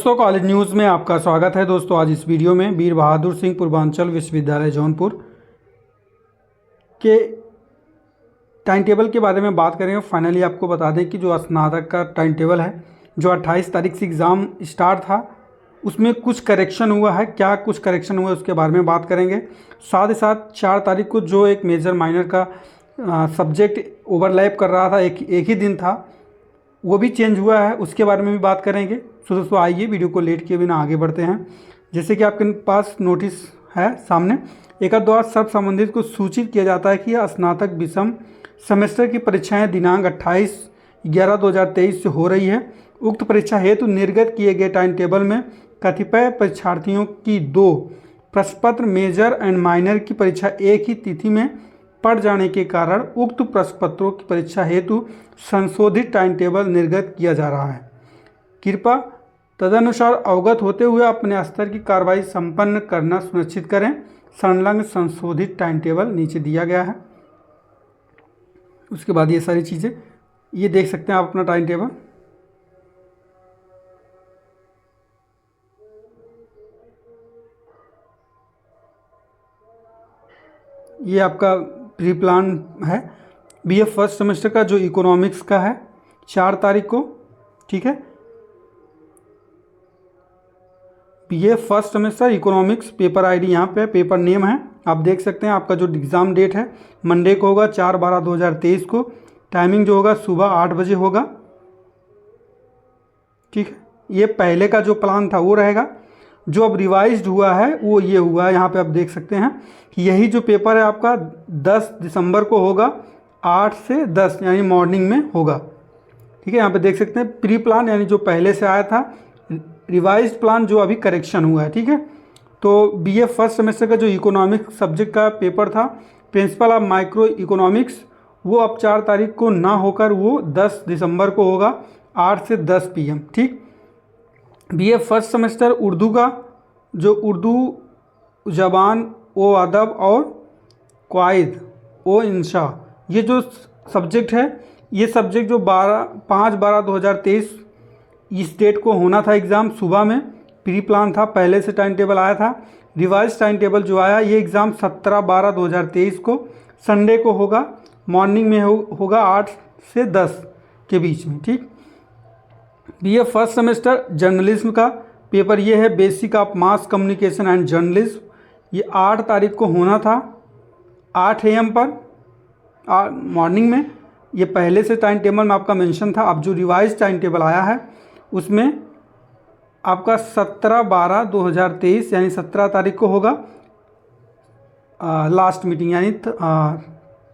दोस्तों, college news में आपका स्वागत है। दोस्तों, आज इस वीडियो में वीर बहादुर सिंह पूर्वांचल विश्वविद्यालय जौनपुर के टाइम टेबल के बारे में बात करेंगे। फाइनली आपको बता दें कि जो स्नातक का टाइम टेबल है, जो 28 तारीख से एग्ज़ाम स्टार्ट था, उसमें कुछ करेक्शन हुआ है। क्या कुछ करेक्शन हुआ है उसके बारे में बात करेंगे। साथ ही साथ 4 तारीख को जो एक मेजर माइनर का सब्जेक्ट ओवरलैप कर रहा था, एक ही दिन था, वो भी चेंज हुआ है, उसके बारे में भी बात करेंगे। तो दोस्तों आइए वीडियो को लेट किए बिना आगे बढ़ते हैं। जैसे कि आपके पास नोटिस है सामने, एका द्वारा सब संबंधित को सूचित किया जाता है कि स्नातक विषम सेमेस्टर की परीक्षाएं दिनांक 28/11/2023 से हो रही है। उक्त परीक्षा हेतु निर्गत किए गए टाइम टेबल में कतिपय परीक्षार्थियों की 2 प्रश्नपत्र मेजर एंड माइनर की परीक्षा एक ही तिथि में पड़ जाने के कारण उक्त प्रश्नपत्रों की परीक्षा हेतु संशोधित टाइम टेबल निर्गत किया जा रहा है। कृपया तदनुसार अवगत होते हुए अपने स्तर की कार्रवाई संपन्न करना सुनिश्चित करें। संलग्न संशोधित टाइम टेबल नीचे दिया गया है। उसके बाद ये सारी चीज़ें ये देख सकते हैं आप अपना टाइम टेबल। ये आपका प्री प्लान है। बीए फर्स्ट सेमेस्टर का जो इकोनॉमिक्स का है 4 तारीख को, ठीक है। BA first semester economics paper ID यहाँ पे पेपर नेम है, आप देख सकते हैं। आपका जो एग्ज़ाम डेट है मंडे को होगा 4/12/2023 को। टाइमिंग जो होगा सुबह 8 बजे होगा, ठीक है। ये पहले का जो प्लान था वो रहेगा। जो अब रिवाइज्ड हुआ है वो ये हुआ है, यहाँ पे आप देख सकते हैं कि यही जो पेपर है आपका 10 दिसंबर को होगा, 8 से 10 यानी मॉर्निंग में होगा, ठीक है। यहाँ पे देख सकते हैं प्री प्लान यानी जो पहले से आया था, रिवाइज्ड प्लान जो अभी करेक्शन हुआ है, ठीक है। तो बीए फर्स्ट सेमेस्टर का जो इकोनॉमिक्स सब्जेक्ट का पेपर था प्रिंसिपल ऑफ माइक्रो इकोनॉमिक्स, वो अब 4 तारीख को ना होकर वो 10 दिसंबर को होगा 8 से 10 PM, ठीक। बीए फर्स्ट सेमेस्टर उर्दू का जो उर्दू ज़बान ओ अदब और क़वाइद ओ इंशा, ये जो सब्जेक्ट है, ये सब्जेक्ट जो 5/12/2023 इस डेट को होना था एग्ज़ाम सुबह में, प्री प्लान था, पहले से टाइम टेबल आया था। रिवाइज टाइम टेबल जो आया, ये एग्ज़ाम 17/12/2023 को संडे को होगा, मॉर्निंग में होगा 8 से 10 के बीच में, ठीक। बीए फर्स्ट सेमेस्टर जर्नलिज्म का पेपर ये है, basic of mass communication and journalism. ये 8 तारीख को होना था 8 AM पर मॉर्निंग में। ये पहले से टाइम टेबल में आपका मेंशन था। अब जो रिवाइज टाइम टेबल आया है उसमें आपका 17/12/2023 यानी 17 तारीख को होगा लास्ट मीटिंग, यानी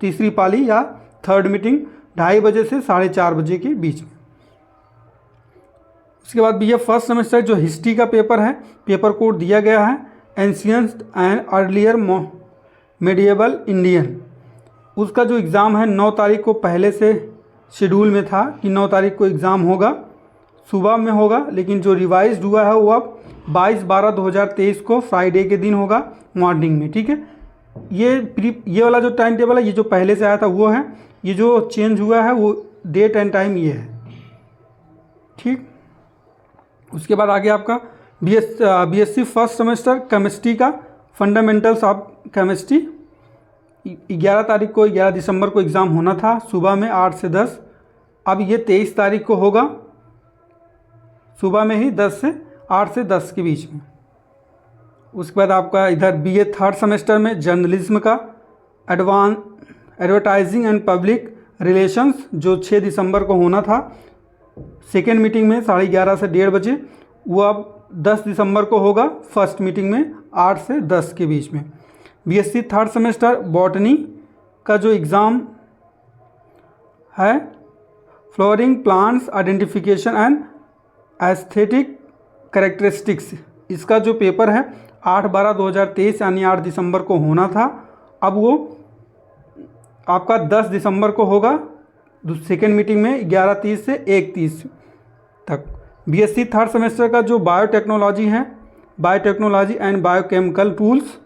तीसरी पाली या थर्ड मीटिंग 2:30 बजे से 4:30 बजे के बीच में। उसके बाद बीए फर्स्ट सेमेस्टर जो हिस्ट्री का पेपर है, पेपर कोड दिया गया है ancient and earlier medieval Indian. उसका जो एग्ज़ाम है 9 तारीख को पहले से शेड्यूल में था कि 9 तारीख को एग्ज़ाम होगा, सुबह में होगा, लेकिन जो रिवाइज्ड हुआ है वो अब 22/12/2023 को फ्राइडे के दिन होगा मॉर्निंग में, ठीक है। ये वाला जो टाइम टेबल है, ये जो पहले से आया था वो है। ये जो चेंज हुआ है वो डेट एंड टाइम ये है, ठीक। उसके बाद आगे आपका बीएससी फर्स्ट सेमेस्टर केमिस्ट्री का फंडामेंटल्स ऑफ केमिस्ट्री 11 तारीख को 11 दिसंबर को एग्ज़ाम होना था सुबह में 8 से 10। अब ये 23 तारीख को होगा सुबह में ही 8 से 10 के बीच में। उसके बाद आपका इधर बीए थर्ड सेमेस्टर में जर्नलिज्म का एडवर्टाइजिंग एंड पब्लिक रिलेशंस जो 6 दिसंबर को होना था, सेकेंड मीटिंग में 11:30 से 1:30 बजे, वो अब 10 दिसंबर को होगा फर्स्ट मीटिंग में 8 से 10 के बीच में। बीएससी थर्ड सेमेस्टर बॉटनी का जो एग्ज़ाम है flooring plants identification and aesthetic characteristics, इसका जो पेपर है 8/12/2023 यानी 8 दिसंबर को होना था, अब वो आपका 10 दिसंबर को होगा सेकेंड मीटिंग में 11:30 से 1:30 तक। बीएससी थर्ड सेमेस्टर का जो बायोटेक्नोलॉजी है, बायोटेक्नोलॉजी एंड बायोकेमिकल टूल्स,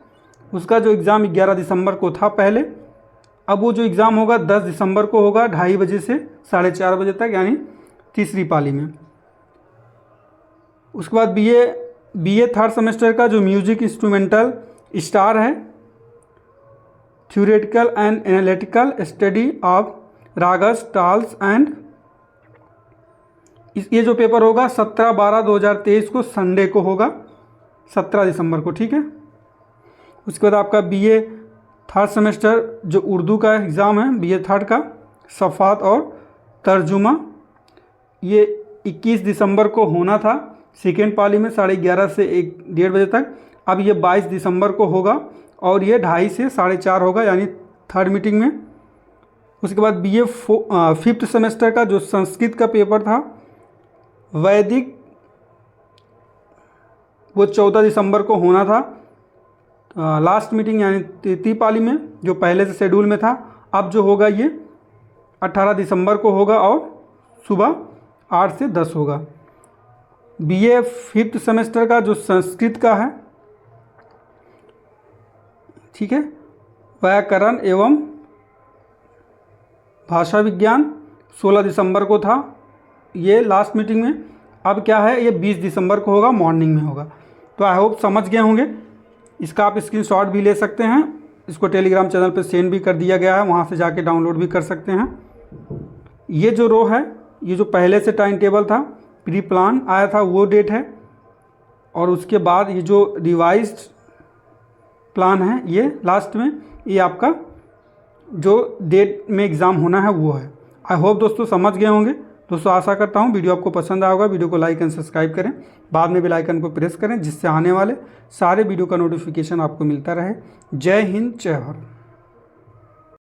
उसका जो एग्ज़ाम 11 दिसंबर को था पहले, अब वो जो एग्ज़ाम होगा 10 दिसंबर को होगा 2:30 बजे से 4:30 बजे तक, यानी तीसरी पाली में। उसके बाद बीए थर्ड सेमेस्टर का जो म्यूजिक इंस्ट्रूमेंटल स्टार है, theoretical and analytical study of ragas talas and, ये जो पेपर होगा 17/12/2023 को संडे को होगा, 17 दिसंबर को, ठीक है। उसके बाद आपका बीए थर्ड सेमेस्टर जो उर्दू का एग्ज़ाम है, बीए थर्ड का सफ़ात और तर्जुमा, ये 21 दिसंबर को होना था सेकेंड पाली में 11:30 से 1-1:30 बजे तक। अब ये 22 दिसंबर को होगा और ये 2:30 से 4:30 होगा, यानी थर्ड मीटिंग में। उसके बाद बीए फिफ्थ सेमेस्टर का जो संस्कृत का पेपर था वैदिक, वो 14 दिसंबर को होना था लास्ट मीटिंग, यानी तृतीय पाली में, जो पहले से शेड्यूल में था। अब जो होगा ये 18 दिसंबर को होगा और सुबह 8 से 10 होगा। बीए फिफ्थ सेमेस्टर का जो संस्कृत का है, ठीक है, व्याकरण एवं भाषा विज्ञान 16 दिसंबर को था ये लास्ट मीटिंग में। अब क्या है, ये 20 दिसंबर को होगा, मॉर्निंग में होगा। तो आई होप समझ गए होंगे। इसका आप स्क्रीनशॉट भी ले सकते हैं, इसको टेलीग्राम चैनल पे सेंड भी कर दिया गया है, वहाँ से जाके डाउनलोड भी कर सकते हैं। ये जो रो है, ये जो पहले से टाइम टेबल था, प्री प्लान आया था, वो डेट है। और उसके बाद ये जो रिवाइज्ड प्लान है, ये लास्ट में, ये आपका जो डेट में एग्ज़ाम होना है वो है। आई होप दोस्तों समझ गए होंगे। दोस्तों आशा करता हूँ वीडियो आपको पसंद आया होगा। वीडियो को लाइक एंड सब्सक्राइब करें, बाद में बेल आइकन को प्रेस करें, जिससे आने वाले सारे वीडियो का नोटिफिकेशन आपको मिलता रहे। जय हिंद, जय भारत।